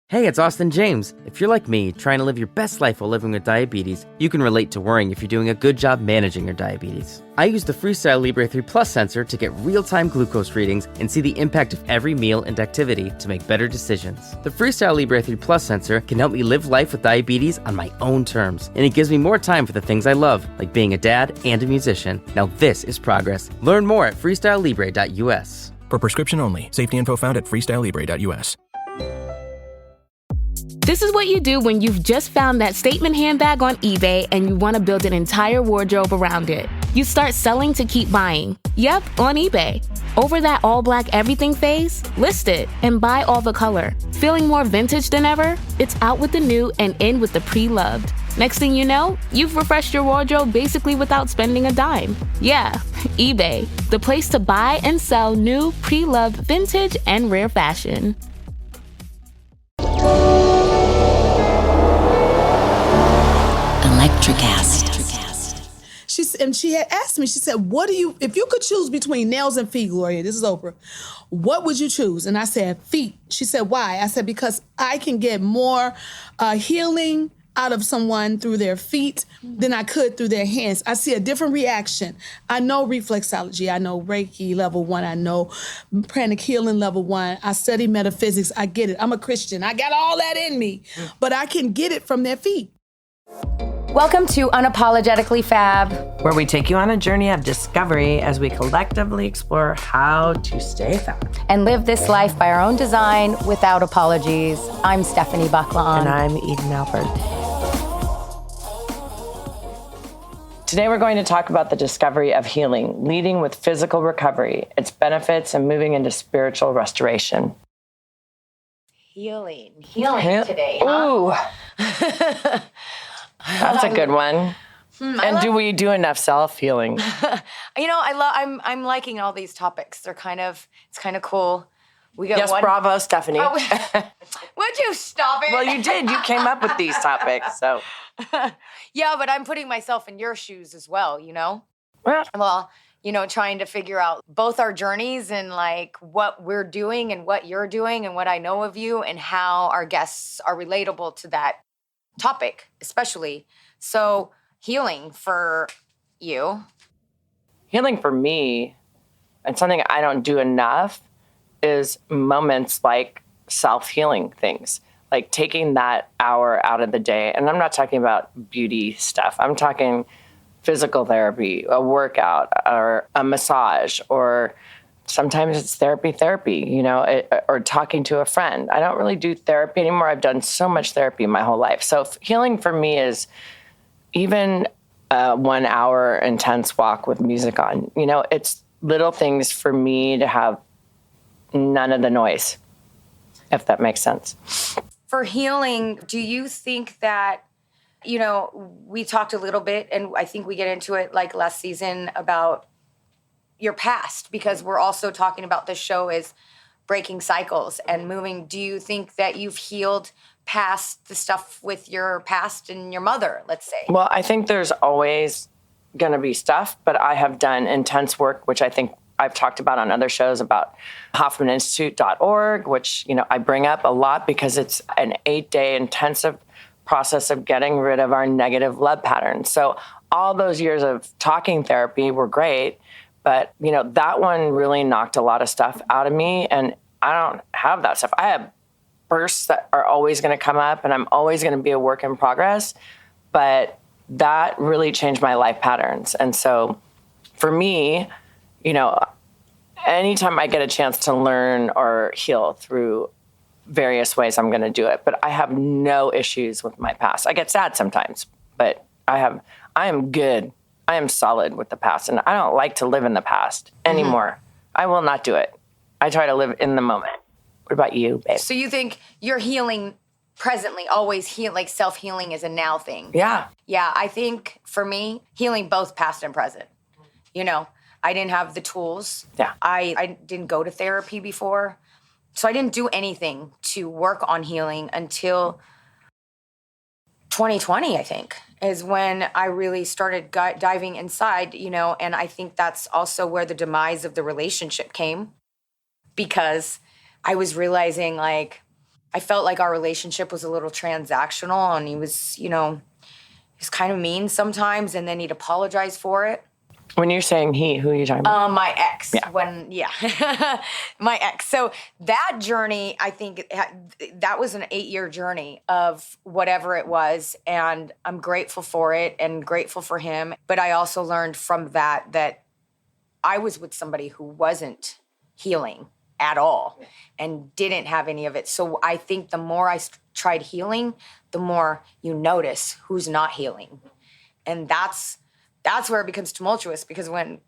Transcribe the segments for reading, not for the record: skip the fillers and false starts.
Hey, it's Austin James. If you're like me, trying to live your best life while living with diabetes, you can relate to worrying if you're doing a good job managing your diabetes. I use the Freestyle Libre 3 Plus sensor to get real-time glucose readings and see the impact of every meal and activity to make better decisions. The Freestyle Libre 3 Plus sensor can help me live life with diabetes on my own terms, and it gives me more time for the things I love, like being a dad and a musician. Now this is progress. Learn more at freestylelibre.us. For prescription only. Safety info found at freestylelibre.us. This is what you do when you've just found that statement handbag on eBay and you want to build an entire wardrobe around it. You start selling to keep buying. Yep, on eBay. Over that all-black everything phase? List it and buy all the color. Feeling more vintage than ever? It's out with the new and in with the pre-loved. Next thing you know, you've refreshed your wardrobe basically without spending a dime. Yeah, eBay, the place to buy and sell new, pre-loved, vintage, and rare fashion. She had asked me, she said, if you could choose between nails and feet, Gloria, this is Oprah, what would you choose? And I said, feet. She said, why? I said, because I can get more healing out of someone through their feet than I could through their hands. I see a different reaction. I know reflexology. I know Reiki level 1. I know pranic healing level 1. I study metaphysics. I get it. I'm a Christian. I got all that in me, but I can get it from their feet. Welcome to Unapologetically Fab, where we take you on a journey of discovery as we collectively explore how to stay fab and live this life by our own design without apologies. I'm Stephanie Buckland. And I'm Eden Alford. Today we're going to talk about the discovery of healing, leading with physical recovery, its benefits, and moving into spiritual restoration. Healing today, huh? Ooh. That's a good one. Do we do enough self-healing? I'm liking all these topics. It's kind of cool. We got yes, bravo, Stephanie. Oh, would you stop it? Well, you did. You came up with these topics, so. Yeah, but I'm putting myself in your shoes as well, you know? Well, trying to figure out both our journeys and like what we're doing and what you're doing and what I know of you and how our guests are relatable to that topic, especially. So healing for you. Healing for me, and something I don't do enough, is moments like self-healing things, like taking that hour out of the day. And I'm not talking about beauty stuff. I'm talking physical therapy, a workout, or a massage, or sometimes it's therapy, or talking to a friend. I don't really do therapy anymore. I've done so much therapy my whole life. So healing for me is even a 1 hour intense walk with music on. It's little things for me to have none of the noise, if that makes sense. For healing, do you think that, we talked a little bit, and I think we get into it like last season about your past, because we're also talking about this show is breaking cycles and moving. Do you think that you've healed past the stuff with your past and your mother, let's say? Well, I think there's always going to be stuff, but I have done intense work, which I think I've talked about on other shows about HoffmanInstitute.org, which, I bring up a lot because it's an 8-day intensive process of getting rid of our negative love patterns. So all those years of talking therapy were great, but, that one really knocked a lot of stuff out of me, and I don't have that stuff. I have bursts that are always going to come up, and I'm always going to be a work in progress, but that really changed my life patterns. And so for me, anytime I get a chance to learn or heal through various ways, I'm going to do it. But I have no issues with my past. I get sad sometimes, but I am good. I am solid with the past, and I don't like to live in the past anymore. Mm-hmm. I will not do it. I try to live in the moment. What about you, babe? So you think you're healing presently, always heal, like self-healing is a now thing? Yeah. Yeah, I think for me, healing both past and present. I didn't have the tools. Yeah. I didn't go to therapy before. So I didn't do anything to work on healing until 2020, I think, is when I really started diving inside, and I think that's also where the demise of the relationship came, because I was realizing, like, I felt like our relationship was a little transactional, and he was, he's kind of mean sometimes, and then he'd apologize for it. When you're saying he, who are you talking about? My ex. Yeah. My ex. So that journey, I think that was an 8-year journey of whatever it was. And I'm grateful for it and grateful for him. But I also learned from that I was with somebody who wasn't healing at all and didn't have any of it. So I think the more I tried healing, the more you notice who's not healing. And that's where it becomes tumultuous, because when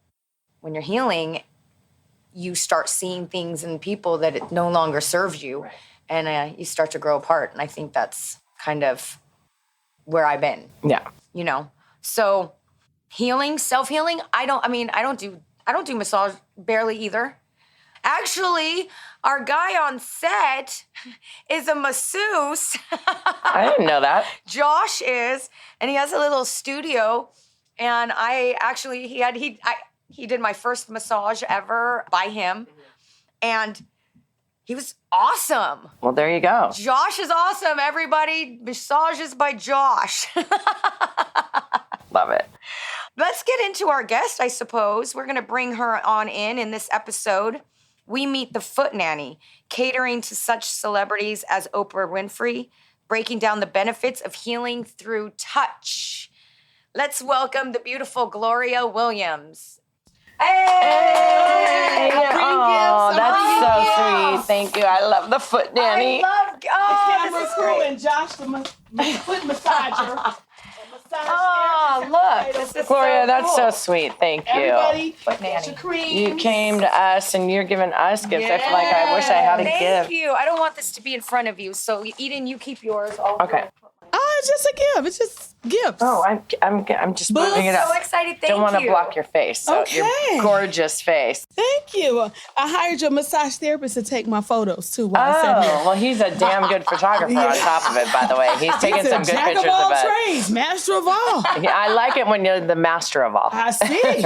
you're healing, you start seeing things in people that it no longer serves you, and you start to grow apart. And I think that's kind of where I've been. Yeah. So healing, self-healing, I don't do massage barely either. Actually, our guy on set is a masseuse. I didn't know that. Josh is, and he has a little studio. And he did my first massage ever by him. And he was awesome. Well, there you go. Josh is awesome, everybody. Massages by Josh. Love it. Let's get into our guest, I suppose. We're going to bring her on in this episode. We meet the Foot Nanny, catering to such celebrities as Oprah Winfrey, breaking down the benefits of healing through touch. Let's welcome the beautiful Gloria Williams. Hey! Oh, that's so sweet. Thank you. I love the Foot Nanny. The camera crew and Josh, the foot massager. Oh, look. This is Gloria, so that's cool. so sweet. Thank you. Everybody, Foot get Nanny. your creams. You came to us and you're giving us gifts. I feel like I wish I had a Thank gift. you. I don't want this to be in front of you, so Eden, you keep yours. Okay. Oh, it's just a gift. It's just gifts. Oh, I'm just moving it up. So excited. Thank you. Don't want to block your face. So Okay. your gorgeous face. Thank you. I hired your massage therapist to take my photos too while I sat here. Oh, well, he's a damn good photographer on top of it, by the way. He's taking He's some a good jack pictures of all of us. trades, master of all. Yeah, I like it when you're the master of all I see.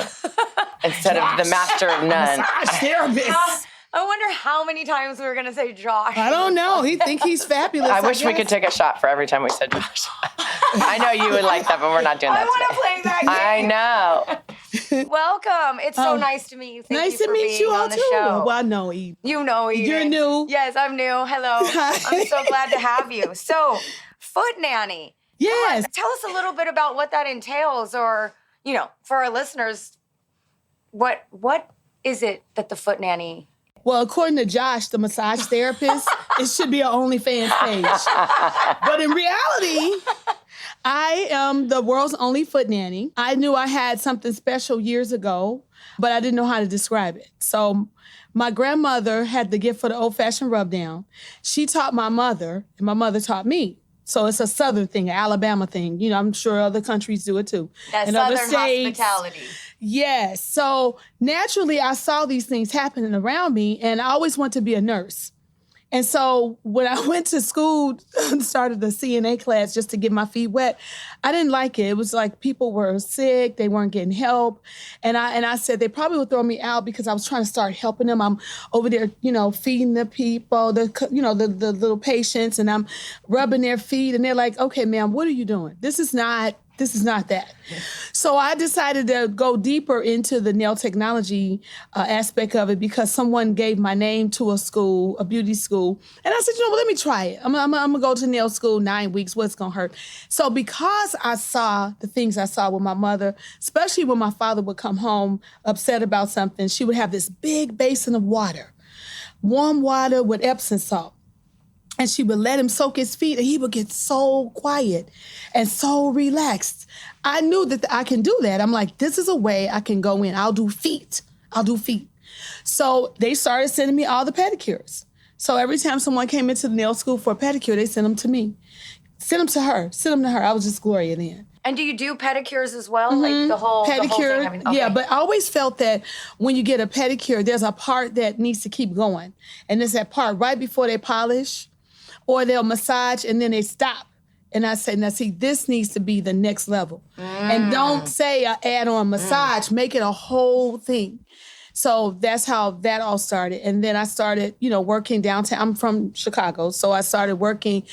instead of the master of none. Massage therapist. I wonder how many times we were going to say Josh. I don't know. He think he's fabulous. I wish we guess. could take a shot for every time we said Josh. I know you would like that, but we're not doing I that want to today. play that game. I know. Welcome. It's so nice to meet you. Thank Nice you to for meet being you all on the too. show. Well, I know Eve. You know Eden. You're new. Yes, I'm new. Hello. I'm so glad to have you. So, Foot Nanny. Yes. Tell us a little bit about what that entails, or, for our listeners, what is it that the Foot Nanny... Well, according to Josh, the massage therapist, it should be an OnlyFans page. But in reality, I am the world's only foot nanny. I knew I had something special years ago, but I didn't know how to describe it. So my grandmother had the gift for the old-fashioned rub down. She taught my mother, and my mother taught me. So it's a Southern thing, an Alabama thing. I'm sure other countries do it too. That in other Southern states. hospitality. Yes. So naturally, I saw these things happening around me, and I always wanted to be a nurse. And so when I went to school, started the CNA class just to get my feet wet, I didn't like it. It was like people were sick, they weren't getting help. And I said they probably would throw me out because I was trying to start helping them. I'm over there, feeding the people, the little patients, and I'm rubbing their feet. And they're like, okay, ma'am, what are you doing? This is not that. So I decided to go deeper into the nail technology aspect of it because someone gave my name to a beauty school. And I said, let me try it. I'm going to go to nail school 9 weeks. What's going to hurt? So because I saw the things I saw with my mother, especially when my father would come home upset about something, she would have this big basin of water, warm water with Epsom salt. And she would let him soak his feet, and he would get so quiet and so relaxed. I knew that I can do that. I'm like, this is a way I can go in. I'll do feet. So they started sending me all the pedicures. So every time someone came into the nail school for a pedicure, they sent them to me. Send them to her. I was just Gloria then. And do you do pedicures as well? Like the whole pedicure, the whole thing? yeah, but I always felt that when you get a pedicure, there's a part that needs to keep going. And it's that part right before they polish, or they'll massage and then they stop. And I say, now see, this needs to be the next level. And don't say an add-on massage, make it a whole thing. So that's how that all started. And then I started, working downtown. I'm from Chicago. So I started working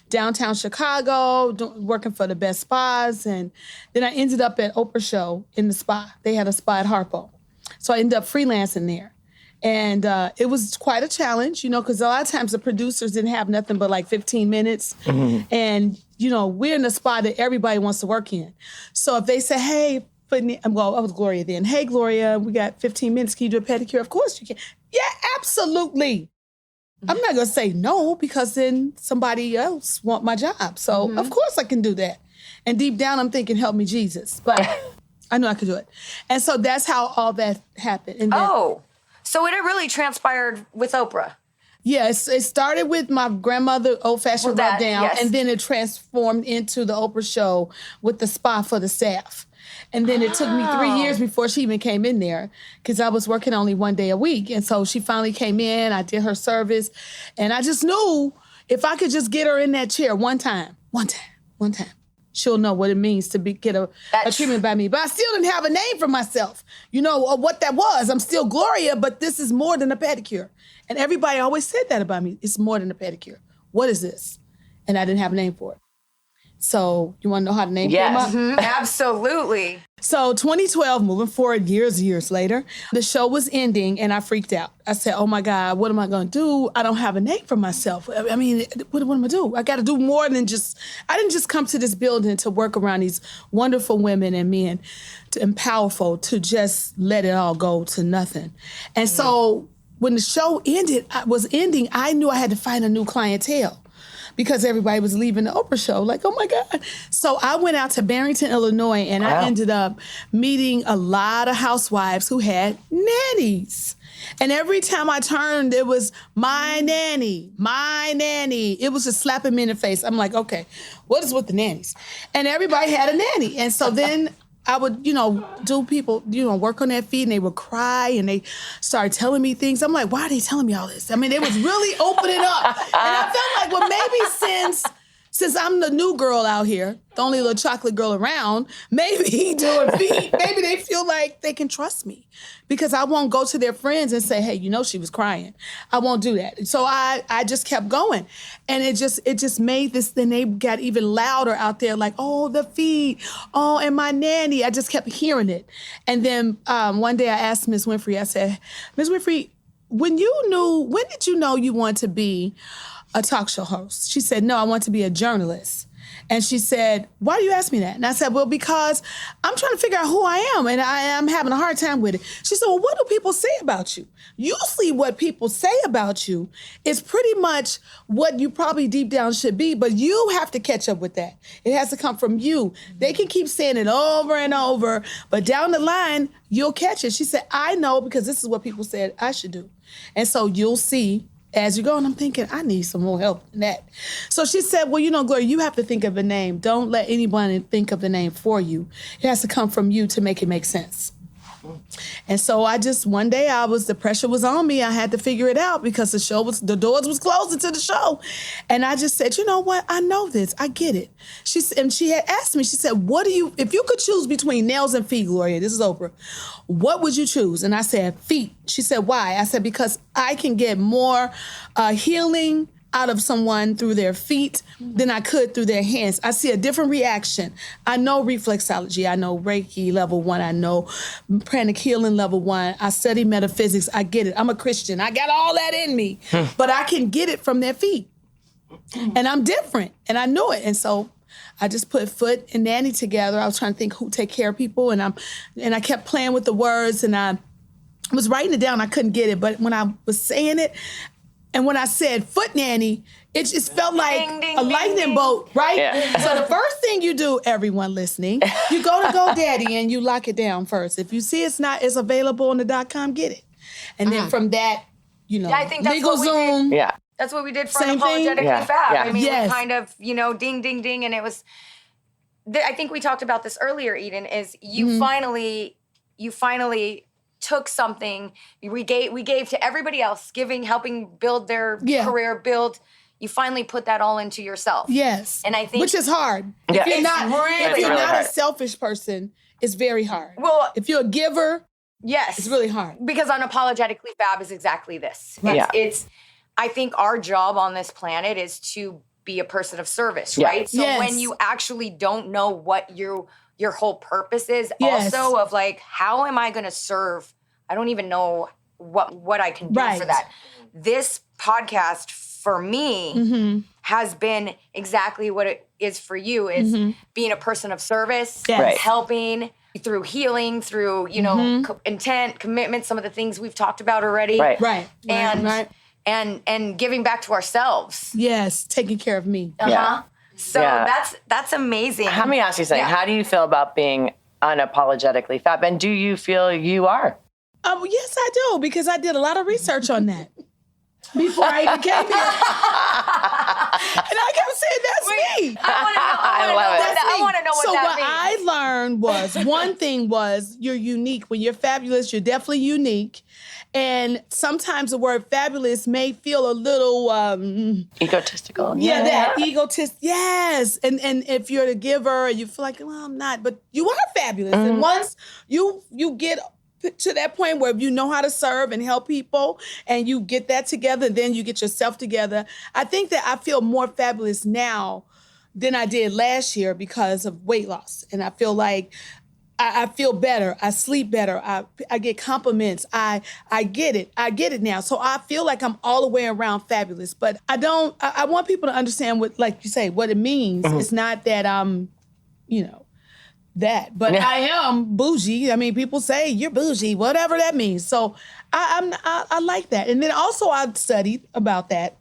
downtown Chicago, working for the best spas. And then I ended up at Oprah Show in the spa. They had a spa at Harpo. So I ended up freelancing there. And it was quite a challenge, because a lot of times the producers didn't have nothing but like 15 minutes. Mm-hmm. And, we're in a spot that everybody wants to work in. So if they say, hey, I was Gloria then. Hey, Gloria, we got 15 minutes. Can you do a pedicure? Of course you can. Yeah, absolutely. I'm not going to say no because then somebody else want my job. So, of course I can do that. And deep down, I'm thinking, help me, Jesus. But I know I could do it. And so that's how all that happened. And then, so it really transpired with Oprah. Yeah, it started with my grandmother, old-fashioned rub down, yes. And then it transformed into the Oprah Show with the spa for the staff. And then it took me 3 years before she even came in there because I was working only 1 day a week. And so she finally came in, I did her service, and I just knew if I could just get her in that chair one time, she'll know what it means to get a treatment by me. But I still didn't have a name for myself, of what that was. I'm still Gloria, but this is more than a pedicure. And everybody always said that about me. It's more than a pedicure. What is this? And I didn't have a name for it. So you want to know how the name came up? Mm-hmm. Absolutely. So 2012, moving forward, years later, the show was ending and I freaked out. I said, oh my God, what am I going to do? I don't have a name for myself. I mean, what am I going to do? I got to do more than I didn't just come to this building to work around these wonderful women and men and powerful to just let it all go to nothing. And so when the show was ending, I knew I had to find a new clientele. Because everybody was leaving the Oprah Show, like, oh my God. So I went out to Barrington, Illinois, and I ended up meeting a lot of housewives who had nannies. And every time I turned, it was my nanny, my nanny. It was just slapping me in the face. I'm like, okay, what is with the nannies? And everybody had a nanny. And so then I would, do people, work on their feet, and they would cry, and they started telling me things. I'm like, why are they telling me all this? I mean, they was really opening up. And I felt like, well, maybe since I'm the new girl out here, the only little chocolate girl around, maybe doing feet, maybe they feel like they can trust me. Because I won't go to their friends and say, hey, she was crying. I won't do that. So I just kept going. And it just made this, then they got even louder out there, like, oh, the feet, oh, and my nanny. I just kept hearing it. And then one day I asked Miss Winfrey, I said, Miss Winfrey, when did you know you want to be a talk show host? She said, no, I want to be a journalist. And she said, why do you ask me that? And I said, well, because I'm trying to figure out who I am, and I'm having a hard time with it. She said, well, what do people say about you? Usually what people say about you is pretty much what you probably deep down should be, but you have to catch up with that. It has to come from you. They can keep saying it over and over, but down the line, you'll catch it. She said, I know because this is what people said I should do. And so you'll see as you go, and I'm thinking, I need some more help than that. So she said, well, Gloria, you have to think of a name. Don't let anybody think of the name for you. It has to come from you to make it make sense. And so one day the pressure was on me. I had to figure it out because the doors was closing to the show. And I just said, you know what? I know this. I get it. She had asked me, she said, if you could choose between nails and feet, Gloria, this is Oprah, what would you choose? And I said, feet. She said, why? I said, because I can get more healing out of someone through their feet than I could through their hands. I see a different reaction. I know reflexology. I know Reiki level 1. I know pranic healing level 1. I study metaphysics. I get it. I'm a Christian. I got all that in me. But I can get it from their feet. And I'm different. And I know it. And so I just put foot and nanny together. I was trying to think who take care of people. And I kept playing with the words. And I was writing it down. I couldn't get it. But when I was saying it, and when I said foot nanny, it just felt like a lightning bolt, right? Yeah. So the first thing you do, everyone listening, you go to GoDaddy and you lock it down first. If you see it's available on the .com, get it. And then from that, I think that's Legal what Zoom. Yeah. That's what we did for Same Unapologetically thing? Yeah. Fab. Yeah. I mean, Yes. we kind of, ding, ding, ding. And it was, I think we talked about this earlier, Eden, is you finally took something we gave to everybody else, helping build their career, you finally put that all into yourself. Yes. And I think, which is hard. Yeah. If you're not really a selfish person, it's very hard. Well, if you're a giver, Yes. It's really hard. Because unapologetically fab is exactly this. Right. Yeah. It's I think our job on this planet is to be a person of service, right? So Yes. when you actually don't know what your whole purpose is, Yes. also of like, how am I going to serve? I don't even know what I can do Right. for that. This podcast for me has been exactly what it is for you, is being a person of service, Yes. Right. helping through healing, through, intent, commitment, some of the things we've talked about already. Right. Right. And right. and giving back to ourselves. Yes, taking care of me. Yeah. So Yeah. that's amazing. Let me ask you something. How do you feel about being unapologetically fab? And do you feel you are? Yes, I do, because I did a lot of research on that before I even came here. And I kept saying, that's me. I love it. I want to know what So that what means. I learned was, one thing was, you're unique. When you're fabulous, you're definitely unique. And sometimes the word fabulous may feel a little Egotistical. that egotist. Yes. And if you're the giver and you feel like, well, I'm not, but you are fabulous. And once you get to that point where you know how to serve and help people and you get that together, then you get yourself together. I think that I feel more fabulous now than I did last year because of weight loss. And I feel like I feel better. I sleep better. I get compliments. I get it. I get it now. So I feel like I'm all the way around fabulous. But I want people to understand what, like you say, what it means. It's not that I'm, that. But I am bougie. I mean, people say you're bougie, whatever that means. So I like that. And then also I studied about that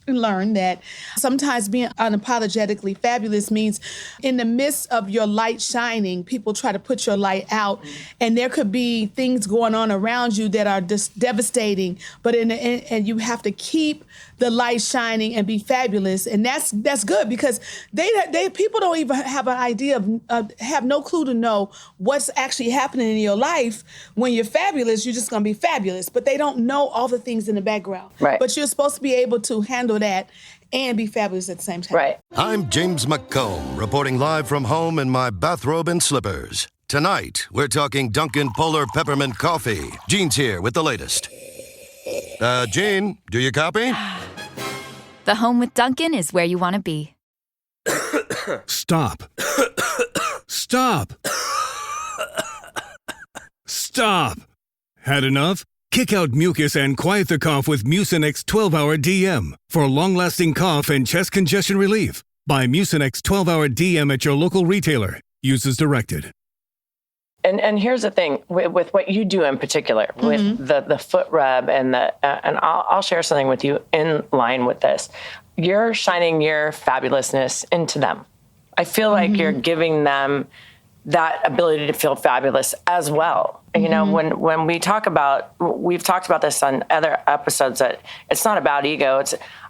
and learned that sometimes being unapologetically fabulous means in the midst of your light shining, people try to put your light out, and there could be things going on around you that are just devastating, but and you have to keep the light shining and be fabulous. And that's good, because they people don't even have an idea of have no clue to know what's actually happening in your life. When you're fabulous, you're just going to be fabulous, but they don't know all the things in the background. Right. But you're supposed to be able to handle that and be fabulous at the same time. Right. I'm James McComb, reporting live from home in my bathrobe and slippers. Tonight, we're talking Dunkin' Polar Peppermint Coffee. Gene's here with the latest. Gene, do you copy? The home with Dunkin' is where you want to be. Stop. Stop. Stop. Had enough? Kick out mucus and quiet the cough with Mucinex 12-Hour DM for long-lasting cough and chest congestion relief. Buy Mucinex 12-Hour DM at your local retailer. Use as directed. And here's the thing with what you do in particular, with the foot rub and I'll share something with you in line with this. You're shining your fabulousness into them. I feel like you're giving them that ability to feel fabulous as well. You know, when we've talked about this on other episodes, that it's not about ego.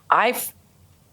I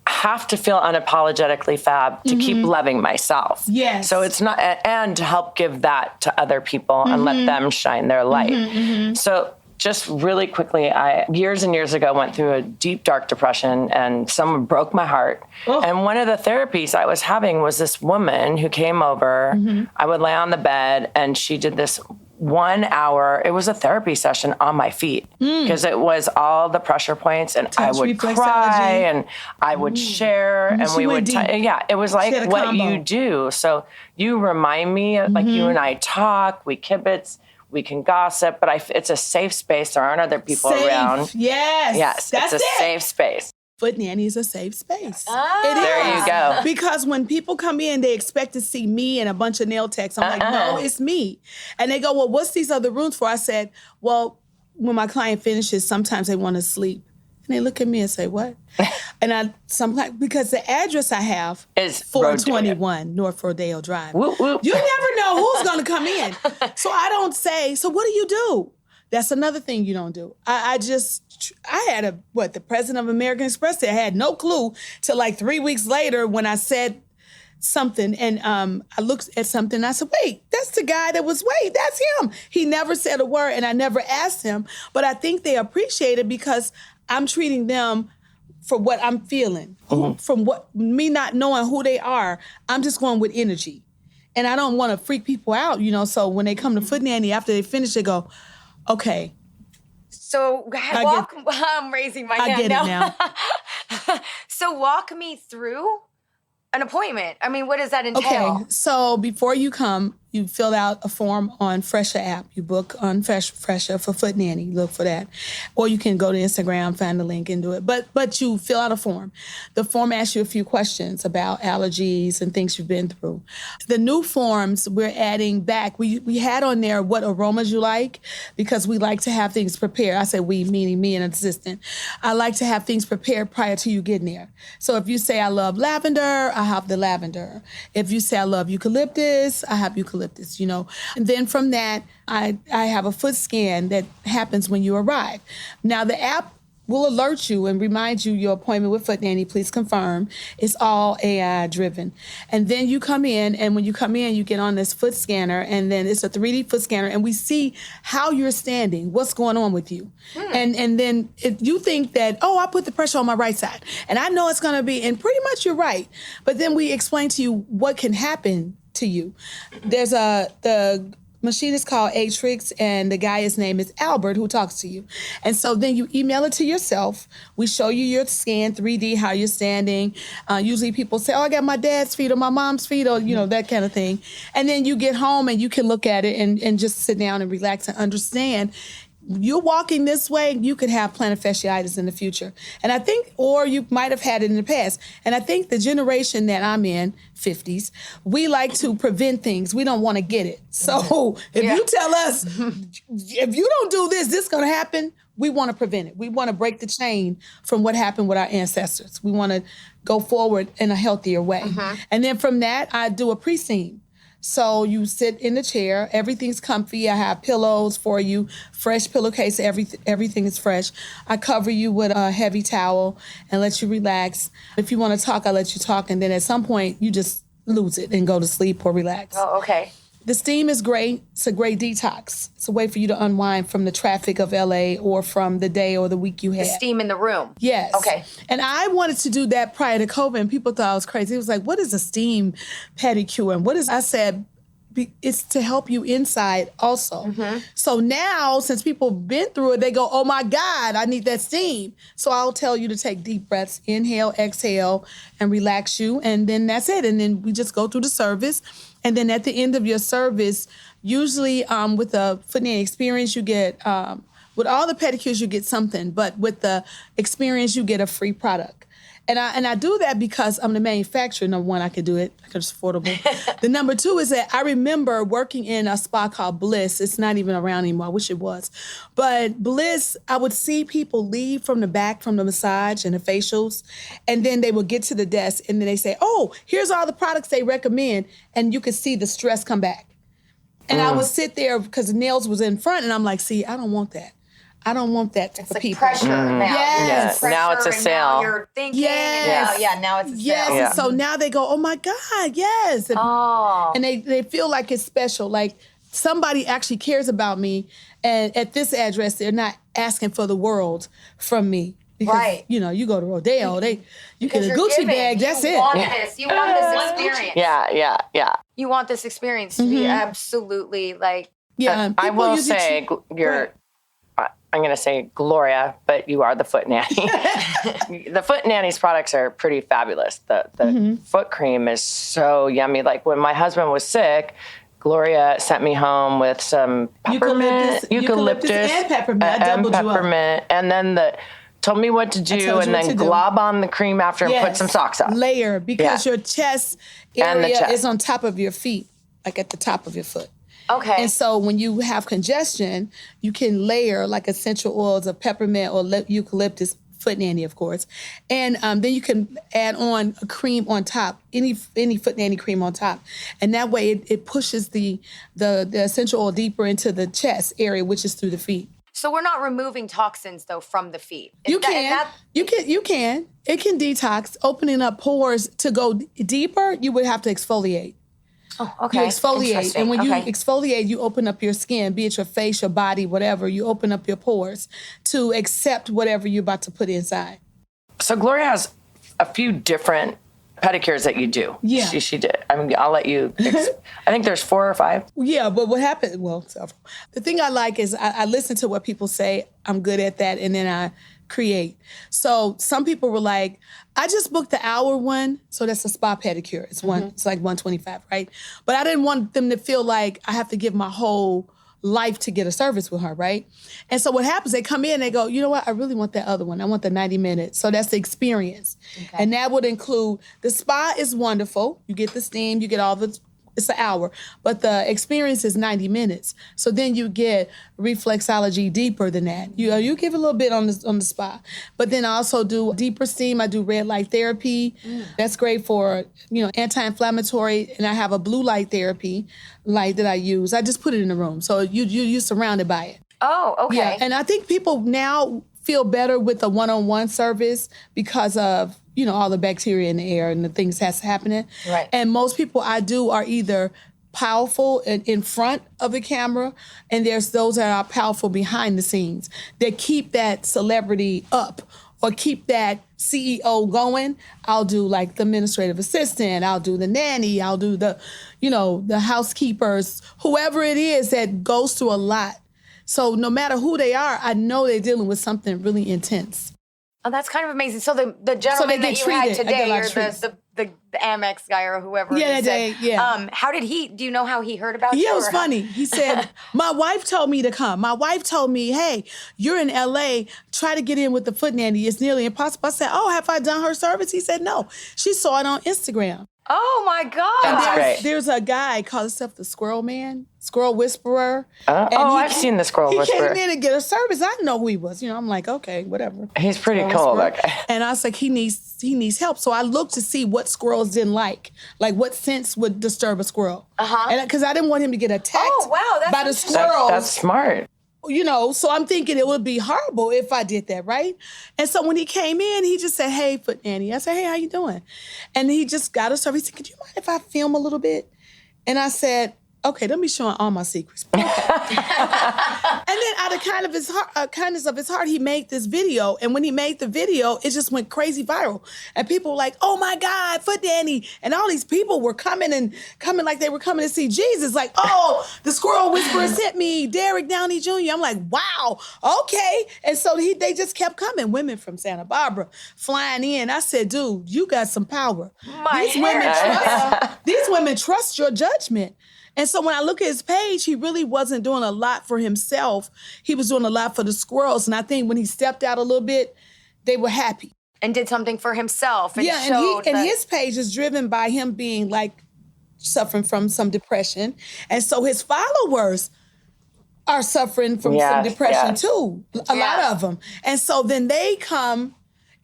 have to feel unapologetically fab to keep loving myself. Yes. So it's not, and to help give that to other people and let them shine their light. So just really quickly, I years and years ago went through a deep, dark depression, and someone broke my heart. And one of the therapies I was having was this woman who came over. I would lay on the bed, and she did this 1 hour. It was a therapy session on my feet, because it was all the pressure points, and I would cry and I would share, and we would, it was like what you do. So you remind me, like you and I talk, we kibitz, we can gossip, but it's a safe space. There aren't other people around. Yes, it's a safe space. Foot Nanny is a safe space. There you go. Because when people come in, they expect to see me and a bunch of nail techs. I'm like, no, it's me. And they go, well, what's these other rooms for? I said, well, when my client finishes, sometimes they want to sleep. And they look at me and say, what? And because the address I have is 421 North Rodeo Drive. Whoop, whoop. You never know who's going to come in. So I don't say, so what do you do? That's another thing you don't do. I had the president of American Express there. I had no clue till like 3 weeks later when I said something, and I looked at something and I said, wait, that's the guy that's him. He never said a word, and I never asked him, but I think they appreciate it because I'm treating them for what I'm feeling. From what me not knowing who they are, I'm just going with energy. And I don't want to freak people out, so when they come to Foot Nanny, after they finish, they go, Okay. So I'm raising my hand I get it now. So walk me through an appointment. I mean, what does that entail? Okay, so before you come, you fill out a form on Fresher app. You book on Fresher for Foot Nanny. Look for that. Or you can go to Instagram, find the link and do it. But you fill out a form. The form asks you a few questions about allergies and things you've been through. The new forms we're adding back, we had on there what aromas you like, because we like to have things prepared. I say we, meaning me and an assistant. I like to have things prepared prior to you getting there. So if you say I love lavender, I have the lavender. If you say I love eucalyptus, I have eucalyptus, you know. And then from that, I have a foot scan that happens when you arrive. Now, the app will alert you and remind you your appointment with Foot Nanny, please confirm. It's all AI driven. And then you come in, and when you come in, you get on this foot scanner, and then it's a 3D foot scanner, and we see how you're standing, what's going on with you. And then if you think that, oh, I put the pressure on my right side, and I know it's going to be, and pretty much you're right. But then we explain to you what can happen to you. There's the machine is called Atrix, and the guy's name is Albert, who talks to you. And so then you email it to yourself. We show you your scan, 3D, how you're standing. Usually people say, oh, I got my dad's feet or my mom's feet, or, you know, that kind of thing. And then you get home and you can look at it and just sit down and relax and understand. You're walking this way, you could have plantar fasciitis in the future. And I think, or you might have had it in the past. And I think the generation that I'm in, 50s, we like to prevent things. We don't want to get it. So if you tell us, if you don't do this, this is going to happen, we want to prevent it. We want to break the chain from what happened with our ancestors. We want to go forward in a healthier way. And then from that, I do a pre-seam. So you sit in the chair, everything's comfy. I have pillows for you, fresh pillowcase, everything is fresh. I cover you with a heavy towel and let you relax. If you want to talk, I let you talk. And then at some point, you just lose it and go to sleep or relax. Oh, okay. The steam is great. It's a great detox. It's a way for you to unwind from the traffic of LA or from the day or the week you had. The steam in the room. Yes. Okay. And I wanted to do that prior to COVID, and people thought I was crazy. It was like, what is a steam pedicure? And what is, I said, it's to help you inside also. So now, since people have been through it, they go, oh my God, I need that steam. So I'll tell you to take deep breaths, inhale, exhale, and relax you. And then that's it. And then we just go through the service. And then at the end of your service, usually with the Foot Nanny experience, you get, with all the pedicures, you get something. But with the experience, you get a free product. And I do that because I'm the manufacturer. Number one, I could do it because it's affordable. The number two is that I remember working in a spa called Bliss. It's not even around anymore. I wish it was. But Bliss, I would see people leave from the back from the massage and the facials, and then they would get to the desk, and then they say, oh, here's all the products they recommend, and you could see the stress come back. And I would sit there because the nails was in front, and I'm like, see, I don't want that. I don't want that for it's like people. Pressure now. Yes. Pressure, now it's a sale. Now you're thinking. Yes. And now it's a sale. Yes. Yeah. And so now they go, oh my God, yes. And, and they feel like it's special. Like somebody actually cares about me. And at this address, they're not asking for the world from me. Because, you know, you go to Rodeo, you get a Gucci bag, that's it. You want this. You want this experience. Yeah. You want this experience to be absolutely like. Yeah. I will say I'm going to say Gloria, but you are the Foot Nanny. The Foot Nanny's products are pretty fabulous. The foot cream is so yummy. Like when my husband was sick, Gloria sent me home with some peppermint, eucalyptus and peppermint. I doubled you up. And then told me what to do, and then glob on the cream after and put some socks on. Layer, because your chest area is on top of your feet, like at the top of your foot. Okay. And so when you have congestion, you can layer like essential oils of peppermint or eucalyptus, Foot Nanny, of course. And then you can add on a cream on top, any Foot Nanny cream on top. And that way it pushes the essential oil deeper into the chest area, which is through the feet. So we're not removing toxins though from the feet. You can. It can detox, opening up pores. To go deeper, you would have to exfoliate. Oh, okay. You exfoliate, and when you exfoliate, you open up your skin, be it your face, your body, whatever. You open up your pores to accept whatever you're about to put inside. So Gloria has a few different pedicures that you do. Yeah. She did. I mean, I'll let you. I think there's 4 or 5. Yeah, but what happened, well, several. The thing I like is I listen to what people say. I'm good at that, and then I create. So some people were like, I just booked the hour one, so that's a spa pedicure. It's it's like $125, right? But I didn't want them to feel like I have to give my whole life to get a service with her, right? And so what happens, they come in, they go, you know what, I really want that other one. I want the 90 minutes. So that's the experience. Okay. And that would include, the spa is wonderful. You get the steam, you get all the, it's an hour, but the experience is 90 minutes. So then you get reflexology deeper than that. You give a little bit on the spa, but then I also do deeper steam. I do red light therapy. That's great for, anti-inflammatory, and I have a blue light therapy light that I use. I just put it in the room, so you're surrounded by it. Oh, okay. Yeah, and I think people now feel better with the one-on-one service because of all the bacteria in the air and the things that's happening. Right. And most people I do are either powerful in front of the camera, and there's those that are powerful behind the scenes that keep that celebrity up or keep that CEO going. I'll do like the administrative assistant, I'll do the nanny, I'll do the, the housekeepers, whoever it is that goes through a lot. So no matter who they are, I know they're dealing with something really intense. Oh, that's kind of amazing. So the gentleman that you had today, or the Amex guy or whoever. How did do you know how he heard about you? Yeah, it was funny. He said, my wife told me to come. My wife told me, hey, you're in LA, try to get in with the foot nanny. It's nearly impossible. I said, oh, have I done her service? He said, no. She saw it on Instagram. Oh my God. That's great. There's a guy called himself the Squirrel Man, Squirrel Whisperer. I've seen the Squirrel Whisperer. He came in to get a service. I didn't know who he was. I'm like, okay, whatever. He's pretty cool. And I was like, he needs help. So I looked to see what squirrels didn't like what sense would disturb a squirrel. And because I didn't want him to get attacked by the squirrels. That's smart. So I'm thinking it would be horrible if I did that, right? And so when he came in, he just said, hey, foot nanny. I said, hey, how you doing? And he just got a service. He said, could you mind if I film a little bit? And I said, okay, let me show him all my secrets. Okay. And then out of kindness of his heart, he made this video. And when he made the video, it just went crazy viral. And people were like, oh my God, foot nanny. And all these people were coming like they were coming to see Jesus. Like, oh, the Squirrel Whisperer sent me, Derek Downey Jr. I'm like, wow, okay. And so they just kept coming. Women from Santa Barbara flying in. I said, dude, you got some power. These women trust your judgment. And so when I look at his page, he really wasn't doing a lot for himself. He was doing a lot for the squirrels. And I think when he stepped out a little bit, they were happy. And did something for himself. And his page is driven by him being suffering from some depression. And so his followers are suffering from some depression too. A lot of them. And so then they come.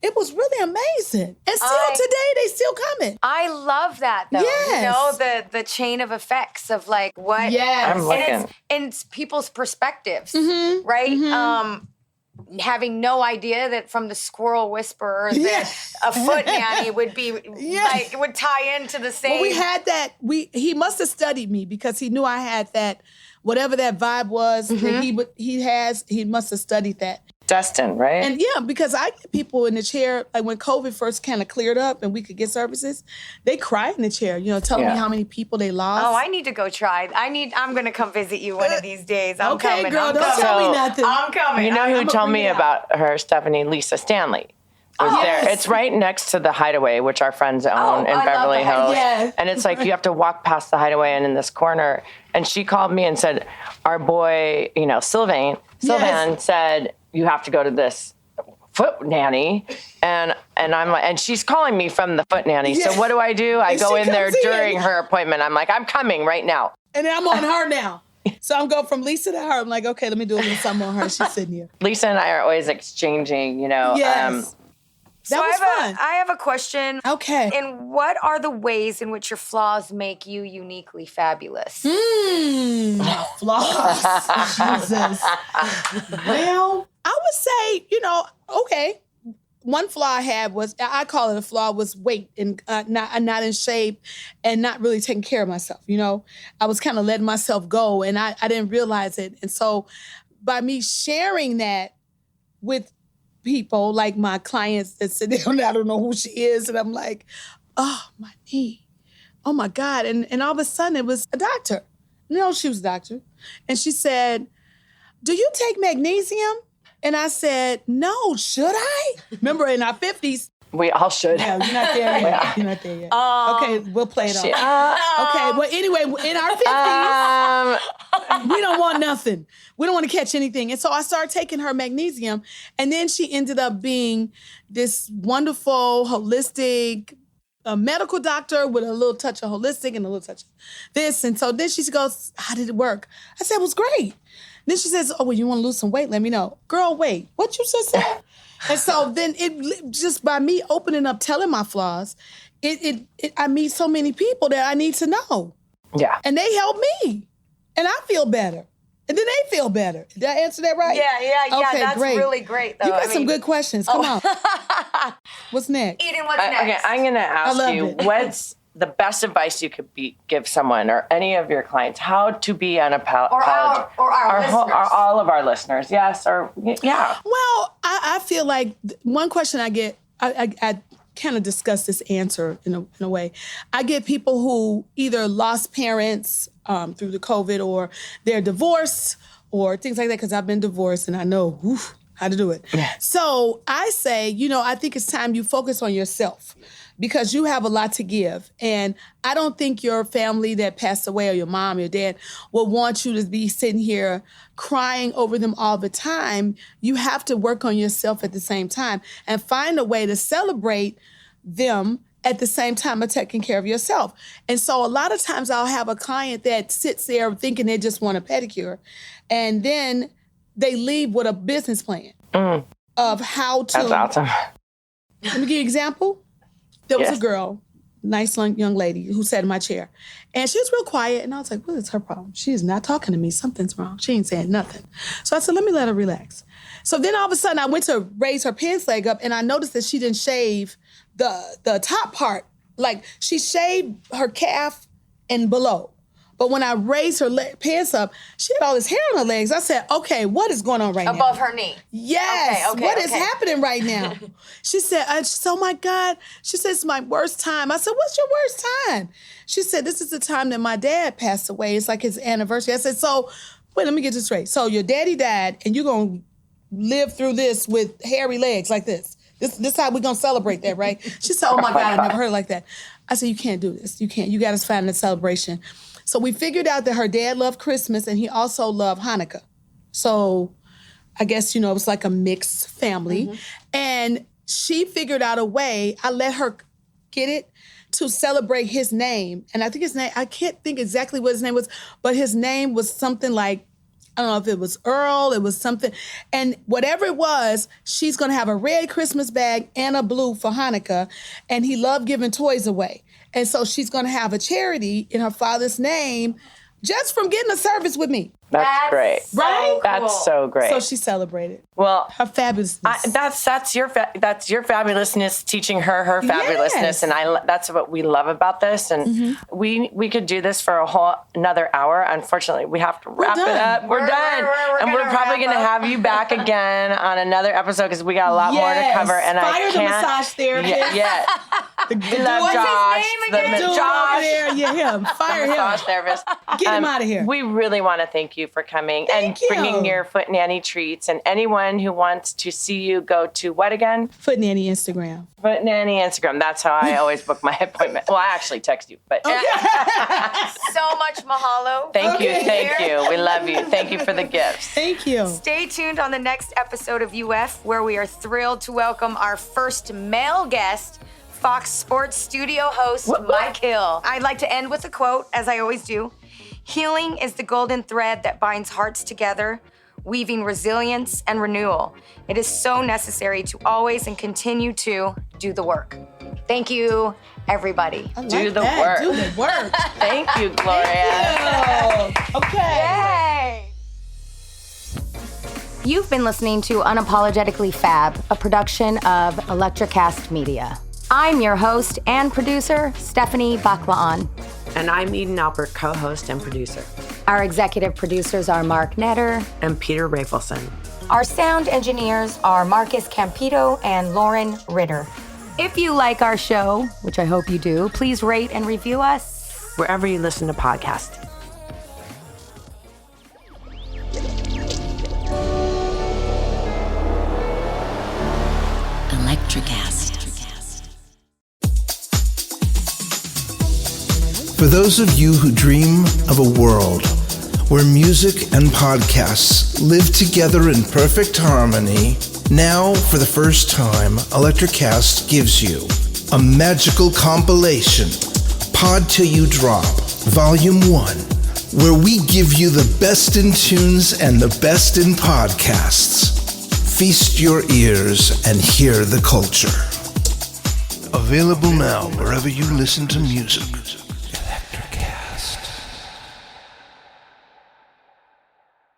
It was really amazing. And still today, they still coming. I love that, though. Yes. The chain of effects of what... Yes. I'm looking. And it's people's perspectives, right? Mm-hmm. Having no idea that from the Squirrel Whisperer that a foot nanny would be, would tie into the same... Well, we had that. He must have studied me because he knew I had that, whatever that vibe was that he must have studied that. Destin, right? And because I get people in the chair, like when COVID first kind of cleared up and we could get services, they cry in the chair, telling me how many people they lost. Oh, I need to go try. I'm going to come visit you one of these days. I'm okay, coming. girl, don't tell me nothing. I'm coming. You know who told me about her, Stephanie? Lisa Stanley. There. It's right next to the Hideaway, which our friends own in Beverly Hills. Yes. And it's like you have to walk past the Hideaway and in this corner. And she called me and said, our boy, Sylvain said, you have to go to this foot nanny. And I'm like, and she's calling me from the foot nanny. Yes. So what do? I And go in there during in. her appointment. I'm like, I'm coming right now. And then I'm on her now. So I'm going from Lisa to her. I'm like, okay, let me do a little something on her. She's sitting here. Lisa and I are always exchanging, Yes. That was fun. I have a question. Okay. And what are the ways in which your flaws make you uniquely fabulous? My flaws. Jesus. Well, I would say, okay. One flaw I had was, I call it a flaw, was weight and not in shape and not really taking care of myself. I was kind of letting myself go and I didn't realize it. And so by me sharing that with people, like my clients that sit down, I don't know who she is, and I'm like, oh, my knee. Oh my God. And all of a sudden it was a doctor. No, she was a doctor. And she said, do you take magnesium? And I said, no, should I? Remember in our 50s. We all should. Yeah, you're not there yet. You're not there yet. Okay, we'll play it off. Okay, well, anyway, in our 50s, we don't want nothing. We don't want to catch anything. And so I started taking her magnesium, and then she ended up being this wonderful, holistic, medical doctor with a little touch of holistic and a little touch of this. And so then she goes, how did it work? I said, it was great. Then she says, oh, well, you want to lose some weight? Let me know. Girl, wait, what you just said? And so then it just by me opening up, telling my flaws, I meet so many people that I need to know. Yeah. And they help me. And I feel better. And then they feel better. Did I answer that right? Yeah. Okay, That's great. really great, though. You got some good questions. Come on. What's next? Eden, what's next? Okay, I'm going to ask you, what's the best advice you could give someone or any of your clients, how to be unapologetic? Or our listeners. Or all of our listeners, yes, or yeah. Well, I feel like one question I get, I kind of discuss this answer in a way. I get people who either lost parents through the COVID, or they're divorced, or things like that, because I've been divorced and I know how to do it. Yeah. So I say, I think it's time you focus on yourself, because you have a lot to give. And I don't think your family that passed away, or your mom, your dad, will want you to be sitting here crying over them all the time. You have to work on yourself at the same time and find a way to celebrate them at the same time of taking care of yourself. And so a lot of times I'll have a client that sits there thinking they just want a pedicure, and then they leave with a business plan of how to. That's awesome. Let me give you an example. There was a girl, nice young lady, who sat in my chair. And she was real quiet. And I was like, what is her problem? She is not talking to me. Something's wrong. She ain't saying nothing. So I said, let me let her relax. So then all of a sudden I went to raise her pants leg up, and I noticed that she didn't shave the top part. Like, she shaved her calf and below. But when I raised her pants up, she had all this hair on her legs. I said, okay, what is going on right now? Above her knee. Yes. Okay, what is happening right now? She said, oh my God. She said, it's my worst time. I said, what's your worst time? She said, this is the time that my dad passed away. It's like his anniversary. I said, so, wait, let me get this straight. So your daddy died, and you're going to live through this with hairy legs like this. This how we're going to celebrate that, right? She said, oh my God, I never heard it like that. I said, you can't do this. You can't. You got to find a celebration. So we figured out that her dad loved Christmas, and he also loved Hanukkah. So I guess, it was like a mixed family. Mm-hmm. And she figured out a way, I let her get it, to celebrate his name. And I think his name, I can't think exactly what his name was, but his name was something like, I don't know if it was Earl, it was something. And whatever it was, she's going to have a red Christmas bag and a blue for Hanukkah. And he loved giving toys away. And so she's going to have a charity in her father's name just from getting a service with me. That's great. So cool. That's so great. So she celebrated. Well, her fabulousness. That's your fabulousness teaching her fabulousness, yes. And that's what we love about this. And we could do this for another hour. Unfortunately, we have to wrap it up. We're done, and we're probably going to have you back again on another episode because we got a lot more to cover. And Fire the massage therapist. Yeah. We love Josh. Josh over there. Yeah, him. Fire him. Massage therapist. Get him out of here. We really want to thank you for coming and bringing your Foot Nanny treats. And anyone who wants to see you, go to what again? Foot Nanny Instagram. Foot Nanny Instagram. That's how I always book my appointment. Well, I actually text you, but so much mahalo. Thank you. We love you. Thank you for the gifts. Thank you. Stay tuned on the next episode of UF, where we are thrilled to welcome our first male guest, Fox Sports studio host, Mike Hill. I'd like to end with a quote, as I always do. Healing is the golden thread that binds hearts together, weaving resilience and renewal. It is so necessary to always and continue to do the work. Thank you, everybody. Do the work. Do the work. Thank you, Gloria. Thank you. Okay. Yay! You've been listening to Unapologetically Fab, a production of Electricast Media. I'm your host and producer, Stephanie Baclaon. And I'm Eden Albert, co-host and producer. Our executive producers are Mark Netter and Peter Rafelson. Our sound engineers are Marcus Campito and Lauren Ritter. If you like our show, which I hope you do, please rate and review us wherever you listen to podcasts. Electricast. For those of you who dream of a world where music and podcasts live together in perfect harmony, now, for the first time, Electricast gives you a magical compilation, Pod Till You Drop, Volume 1, where we give you the best in tunes and the best in podcasts. Feast your ears and hear the culture. Available now wherever you listen to music.